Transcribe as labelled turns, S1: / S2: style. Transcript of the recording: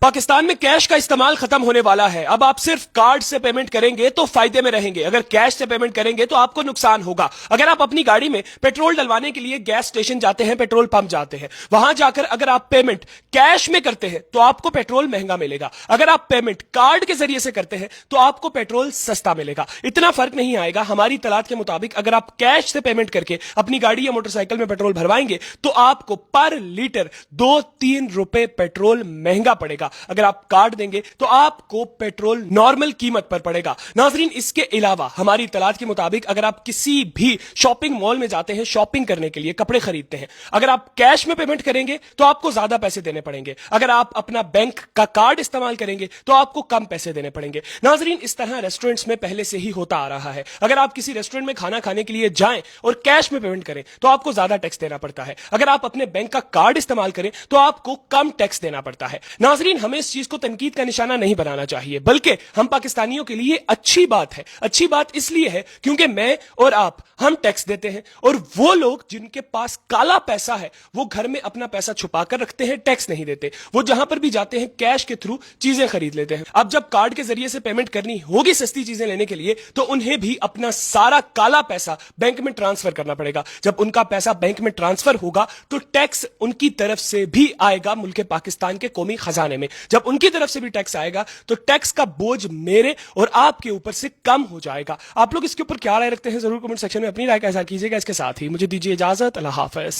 S1: पाकिस्तान में कैश का इस्तेमाल खत्म होने वाला है। अब आप सिर्फ कार्ड से पेमेंट करेंगे तो फायदे में रहेंगे, अगर कैश से पेमेंट करेंगे तो आपको नुकसान होगा। अगर आप अपनी गाड़ी में पेट्रोल डलवाने के लिए गैस स्टेशन जाते हैं, पेट्रोल पंप जाते हैं, वहां जाकर अगर आप पेमेंट कैश में करते हैं तो आपको पेट्रोल महंगा मिलेगा। अगर आप पेमेंट कार्ड के जरिए से करते हैं तो आपको पेट्रोल सस्ता मिलेगा। इतना फर्क नहीं आएगा। हमारी तलात के मुताबिक अगर आप कैश से पेमेंट करके अपनी गाड़ी या मोटरसाइकिल में पेट्रोल भरवाएंगे तो आपको पर लीटर 2-3 रुपए पेट्रोल महंगा पड़ेगा। अगर आप कार्ड देंगे तो आपको पेट्रोल नॉर्मल कीमत पर पड़ेगा। नाजरीन, इसके अलावा हमारी इत्तलात के मुताबिक अगर आप किसी भी शॉपिंग मॉल में जाते हैं शॉपिंग करने के लिए, कपड़े खरीदते हैं, अगर आप कैश में पेमेंट करेंगे तो आपको ज्यादा पैसे देने पड़ेंगे। अगर आप अपना बैंक का कार्ड इस्तेमाल करेंगे तो आपको कम पैसे देने पड़ेंगे। नाजरीन, इस तरह रेस्टोरेंट्स में पहले से ही होता आ रहा है। अगर आप किसी रेस्टोरेंट में खाना खाने के लिए जाएं और कैश में पेमेंट करें तो आपको ज्यादा टैक्स देना पड़ता है। अगर आप अपने बैंक का कार्ड इस्तेमाल करें तो आपको कम टैक्स देना पड़ता है। नाजरीन, हमें इस चीज को तनकीद का निशाना नहीं बनाना चाहिए, बल्कि हम पाकिस्तानियों के लिए अच्छी बात है। अच्छी बात इसलिए है क्योंकि मैं और आप हम टैक्स देते हैं और वो लोग जिनके पास काला पैसा है वो घर में अपना पैसा छुपा कर रखते हैं, टैक्स नहीं देते। वो जहां पर भी जाते हैं कैश के थ्रू चीजें खरीद लेते हैं। अब जब कार्ड के जरिए से पेमेंट करनी होगी सस्ती चीजें लेने के लिए तो उन्हें भी अपना सारा काला पैसा बैंक में ट्रांसफर करना पड़ेगा। जब उनका पैसा बैंक में ट्रांसफर होगा तो टैक्स उनकी तरफ से भी आएगा मुल्क पाकिस्तान के कौमी खजाने में। जब उनकी तरफ से भी टैक्स आएगा तो टैक्स का बोझ मेरे और आपके ऊपर से कम हो जाएगा। आप लोग इसके ऊपर क्या राय रखते हैं जरूर कमेंट सेक्शन में अपनी राय का इज़हार कीजिएगा। इसके साथ ही मुझे दीजिए इजाजत। अल्लाह हाफ़िज़।